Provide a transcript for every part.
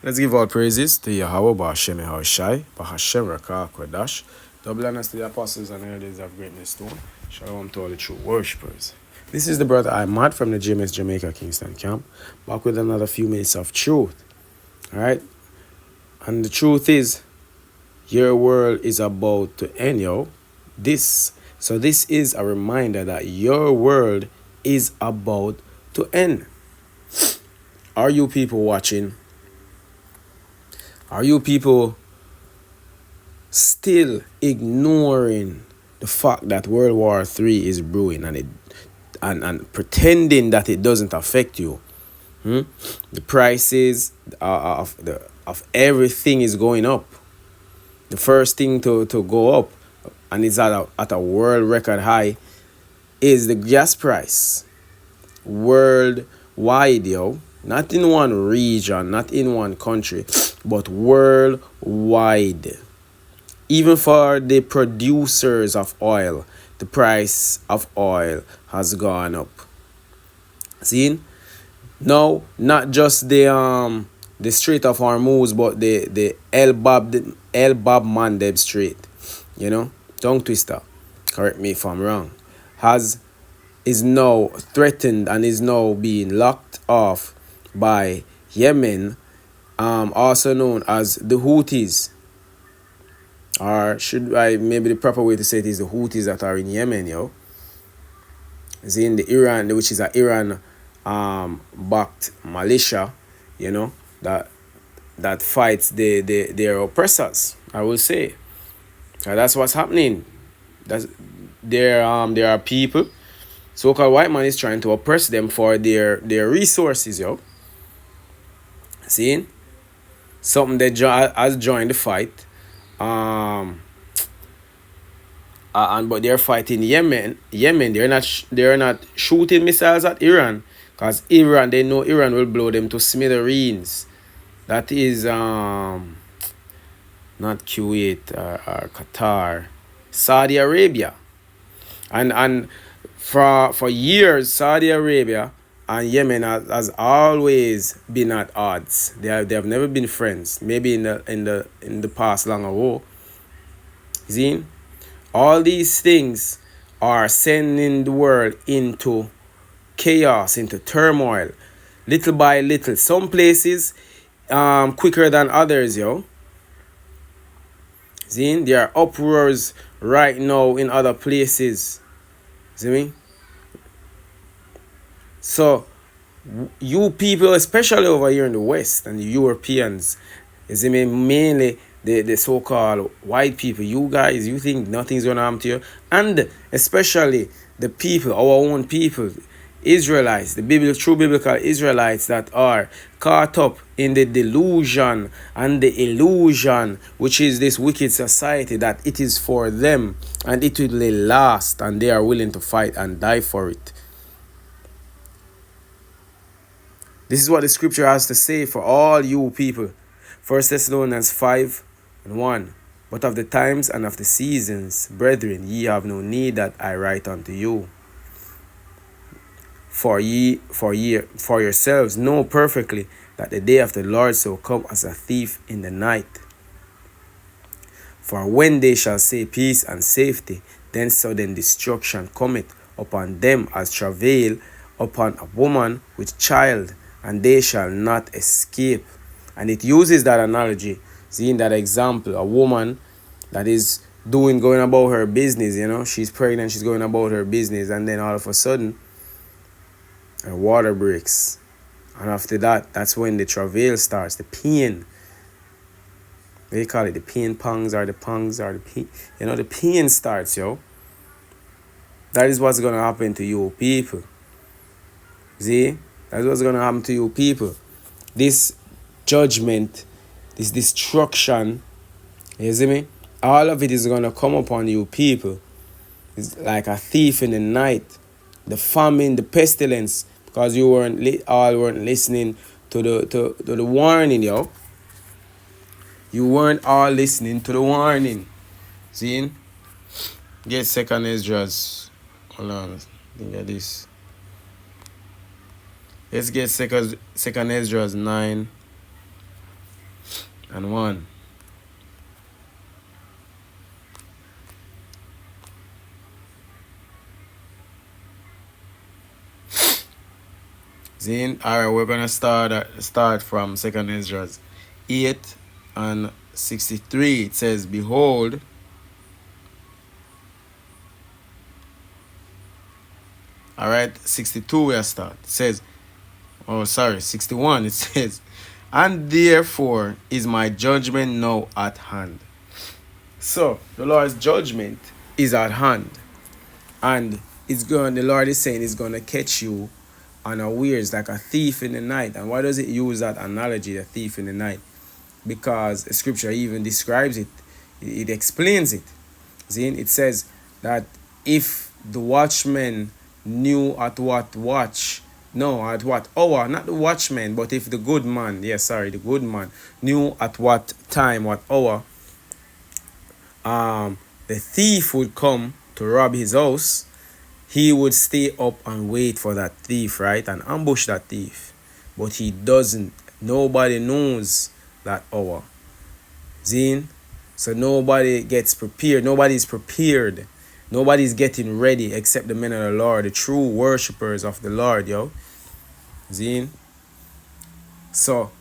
Let's give all praises to Yahweh, Ba'Hashem Yahushai, Ba'Hashem Rakah Kodash. Double honors to the apostles and elders of greatness too. Shalom to all the true worshippers. This is the brother Ahmad from the GMS Jamaica Kingston camp, back with another few minutes of truth. Alright? And the truth is, your world is about to end, yo. This is a reminder that your world is about to end. Are you people watching? Are you people still ignoring the fact that World War III is brewing and pretending that it doesn't affect you? The prices of everything is going up. The first thing to go up, and it's at a world record high, is the gas price. Worldwide, yo. Not in one region, not in one country, but worldwide. Even for the producers of oil, the price of oil has gone up. See? Now, not just the Strait of Hormuz, but the El Bab Mandeb Strait, tongue twister. Correct me if I'm wrong. Is now threatened and is now being locked off by Yemen, also known as the Houthis. Or maybe the proper way to say it is the Houthis that are in Yemen, yo. Is in the Iran, which is an Iran backed militia, that fights their oppressors, I will say. And that's what's happening. There are people, so-called white man is trying to oppress them for their resources, yo. See? Something that has joined the fight. But they're fighting Yemen. They're not shooting missiles at Iran, because they know Iran will blow them to smithereens. That is not Kuwait or Qatar, Saudi Arabia, and for years Saudi Arabia and Yemen has always been at odds. They have never been friends. Maybe in the past long ago. See? All these things are sending the world into chaos, into turmoil, little by little. Some places quicker than others, yo. See? There are uproars right now in other places. See me? So, you people, especially over here in the West, and the Europeans, is mainly the so-called white people, you guys, you think nothing's going to happen to you? And especially the people, our own people, Israelites, the true biblical Israelites that are caught up in the delusion and the illusion, which is this wicked society, that it is for them and it will last, and they are willing to fight and die for it. This is what the scripture has to say for all you people. 1 Thessalonians 5:1. But of the times and of the seasons, brethren, ye have no need that I write unto you. For yourselves know perfectly that the day of the Lord shall come as a thief in the night. For when they shall say peace and safety, then sudden destruction cometh upon them as travail upon a woman with child, and they shall not escape. And it uses that analogy, seeing that example, a woman that is going about her business, she's pregnant, she's going about her business, and then all of a sudden, her water breaks. And after that, that's when the travail starts, the pain. They call it the pain pangs or the pangs or the pain. The pain starts, yo. That is what's going to happen to you people. See? That's what's going to happen to you people. This judgment, this destruction, you see me? All of it is going to come upon you people. It's like a thief in the night. The famine, the pestilence, because you weren't listening to the warning, yo. You weren't all listening to the warning. See? Get second Esdras. Hold on. I think of this. Let's get second Esdras 9. and 1. Zine, alright, we're gonna start from 2nd Ezra 8 and 63. It says, behold, alright, 62 we start. It says, 61. It says, and therefore is my judgment now at hand. So the Lord's judgment is at hand, and the Lord is saying it's gonna catch you unawares like a thief in the night. And why does it use that analogy, the thief in the night? Because the scripture even describes it. It explains it. See, it says that if the watchman knew at what watch, no, at what hour, not the watchman, but if the good man, the good man knew at what time, what hour, the thief would come to rob his house, he would stay up and wait for that thief, right? And ambush that thief. But he doesn't. Nobody knows that hour. Zine? So nobody gets prepared. Nobody's prepared. Nobody's getting ready except the men of the Lord, the true worshippers of the Lord, yo. Zine? So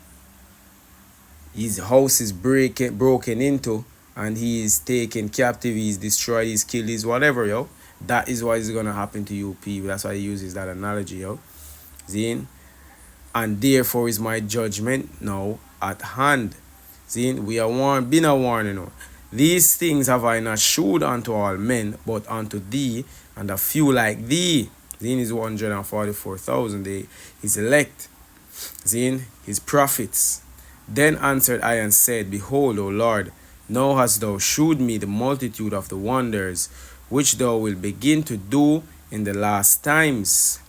his house is broken into, and he is taken captive, he's destroyed, he's killed, he's whatever, yo. That is what is going to happen to you, people. That's why he uses that analogy, yo. Zine? And therefore is my judgment now at hand. Zine? We are warned, been a warning, you know. These things have I not shewed unto all men, but unto thee, and a few like thee. Zine is 144,000, his elect. Zine? His prophets. Then answered I and said, behold, O Lord, now hast thou shewed me the multitude of the wonders which thou wilt begin to do in the last times.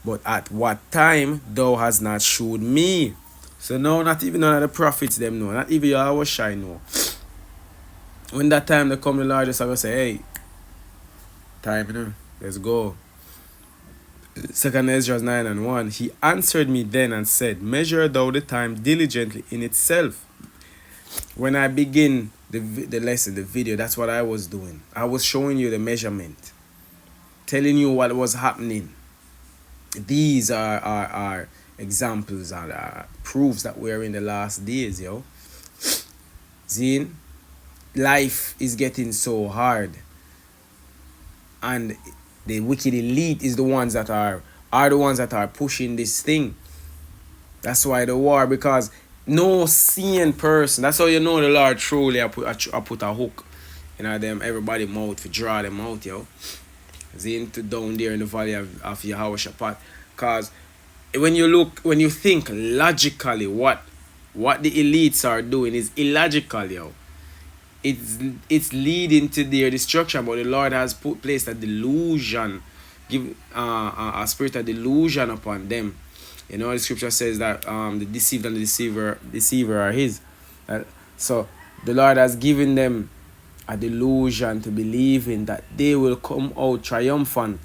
But at what time thou hast not shewed me. So now not even none of the prophets them know. Not even Yahushua know. When that time they come, the Lord just going to say, hey, time, you know, let's go. 2nd Ezra 9 and 1. He answered me then and said, measure thou the time diligently in itself. When I begin the lesson, the video, that's what I was doing. I was showing you the measurement, telling you what was happening. These are examples and proofs that we're in the last days, yo. Zine, life is getting so hard, and the wicked elite is the ones that are the ones that are pushing this thing. That's why the war, because no seeing person. That's how you know the Lord truly I put a hook in them everybody mouth to draw them out, yo. Into down there in the valley of Yehoshaphat. Cause when you think logically what the elites are doing is illogical, yo. It's leading to their destruction, but the Lord has placed a delusion, give a spirit of delusion upon them. You know, the scripture says that the deceived and the deceiver are his. So the Lord has given them a delusion to believing that they will come out triumphant.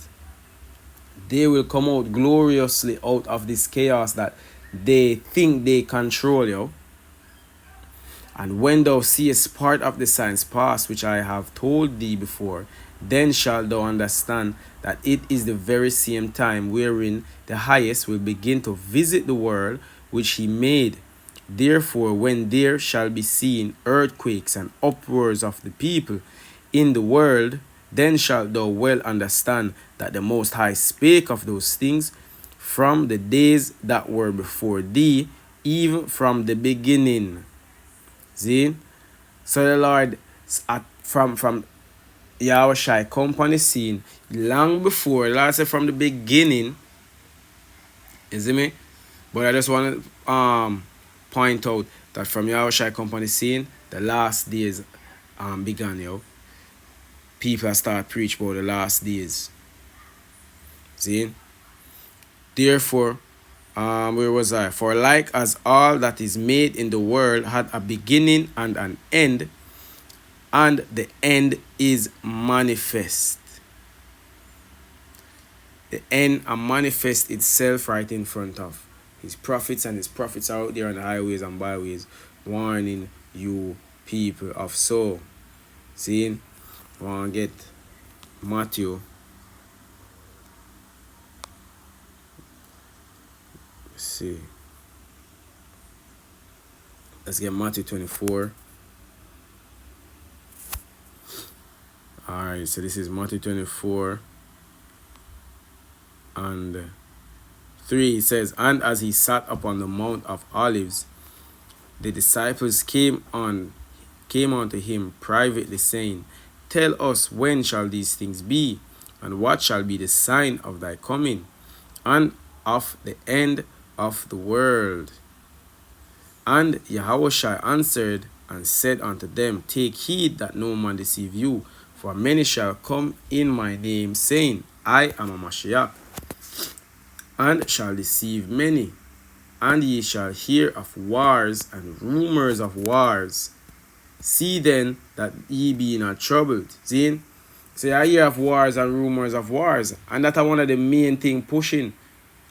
They will come out gloriously out of this chaos that they think they control, yo. And when thou seest part of the signs past, which I have told thee before, then shalt thou understand that it is the very same time wherein the highest will begin to visit the world which he made. Therefore, when there shall be seen earthquakes and uproars of the people in the world, then shalt thou well understand that the Most High spake of those things from the days that were before thee, even from the beginning. See? So the Lord, from Yahushua come upon the scene long before, the Lord said from the beginning. You see me? But I just want to point out that from Yahushua come upon the scene, the last days began, yo. People start preach about the last days. See? Therefore, where was I? For like as all that is made in the world had a beginning and an end, and the end is manifest. The end and manifest itself right in front of his prophets, and his prophets are out there on the highways and byways warning you people of soul. See, I want to get Matthew. Let's see. Let's get Matthew 24. Alright, so this is Matthew 24 and 3. It says, "And as he sat upon the Mount of Olives, the disciples came unto him privately, saying, Tell us, when shall these things be? And what shall be the sign of thy coming, and of the end of the world? And Yahushua answered and said unto them, Take heed that no man deceive you, for many shall come in my name, saying, I am a Mashiach, and shall deceive many. And ye shall hear of wars and rumors of wars. See then that ye be not troubled." See? So I hear of wars and rumors of wars. And that's one of the main thing pushing,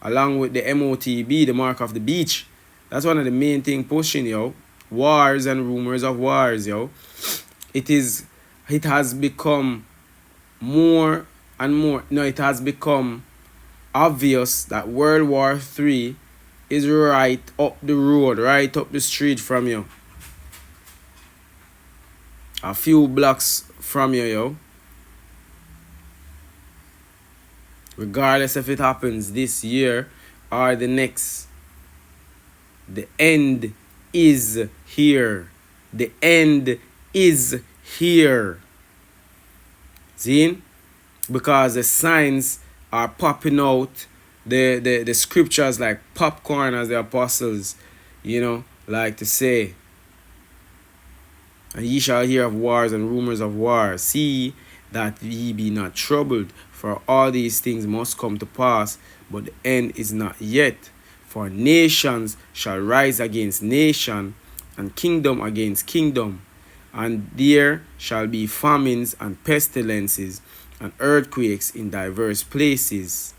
along with the MOTB, the mark of the beach. That's one of the main thing pushing, yo. Wars and rumors of wars, yo. It has become more and more. No, it has become obvious that World War III is right up the road, right up the street from you. A few blocks from you, yo. Regardless if it happens this year or the next, the end is here. The end is here. See? Because the signs are popping out. The scriptures like popcorn, as the apostles, like to say. And ye shall hear of wars and rumors of wars. See that ye be not troubled, for all these things must come to pass, but the end is not yet. For nations shall rise against nation, and kingdom against kingdom. And there shall be famines and pestilences, and earthquakes in diverse places.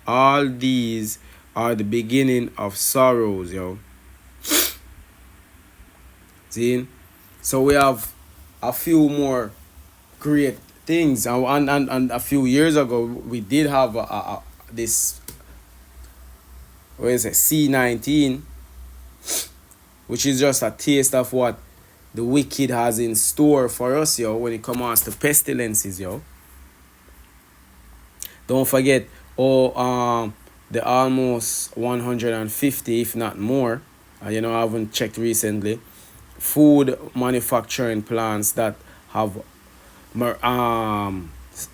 All these are the beginning of sorrows, yo. See? So we have a few more great things. And a few years ago, we did have this, what is it, C-19, which is just a taste of what the wicked has in store for us, yo, when it comes to pestilences, yo. Don't forget, the almost 150, if not more, I haven't checked recently, food manufacturing plants that have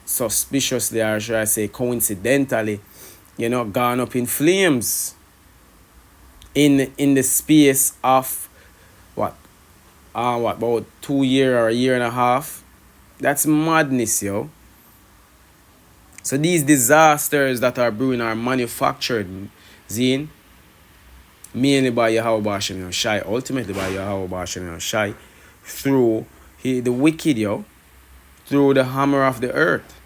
suspiciously, or should I say coincidentally, gone up in flames in the space of about 2 years or a year and a half. That's madness, yo. So these disasters that are brewing are manufactured, Zine, mainly by Yahweh Hashem Shai, ultimately by Yahweh Hashem Shai, through the wicked, yo, through the hammer of the earth.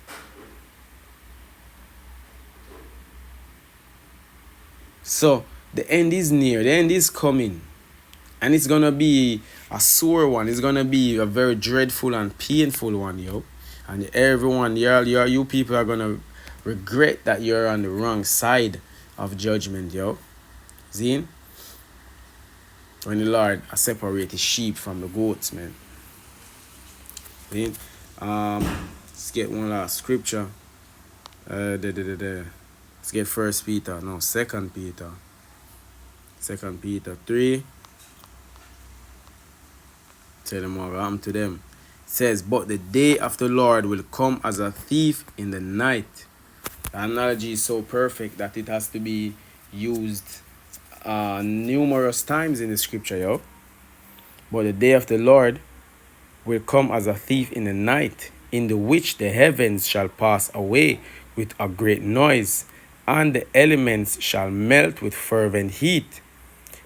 So the end is near, the end is coming, and it's gonna be a sore one. It's gonna be a very dreadful and painful one, yo. And everyone, you people are gonna regret that you're on the wrong side of judgment, yo. Zine? When the Lord separate the sheep from the goats, man. Zine? Let's get one last scripture. Let's get 2 Peter. 2 Peter 3. Tell them what happened to them. It says, but the day of the Lord will come as a thief in the night. The analogy is so perfect that it has to be used numerous times in the scripture, yo. But the day of the Lord will come as a thief in the night, in the which the heavens shall pass away with a great noise, and the elements shall melt with fervent heat.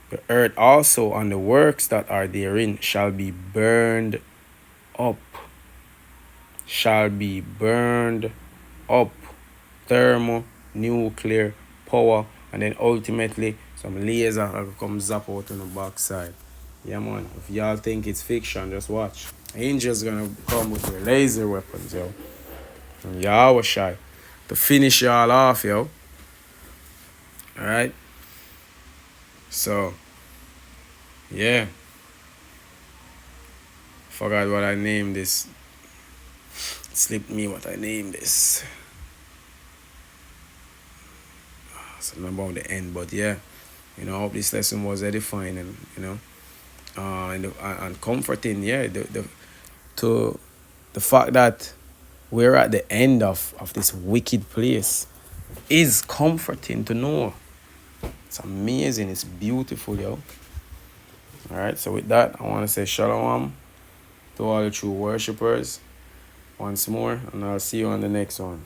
The earth also and the works that are therein shall be burned up. Shall be burned up. Thermonuclear power, and then ultimately some laser that will come zap out on the backside. Yeah, man. If y'all think it's fiction, just watch. Angels gonna come with their laser weapons, yo. And y'all was shy to finish y'all off, yo. Alright? So, yeah. Forgot what I named this. Slipped me what I named this. Something about the end, but yeah. You know, I hope this lesson was edifying and, you know, and comforting, yeah. To the fact that we're at the end of this wicked place is comforting to know. It's amazing. It's beautiful, yo. All right. So with that, I want to say shalom to all the true worshippers once more, and I'll see you on the next one.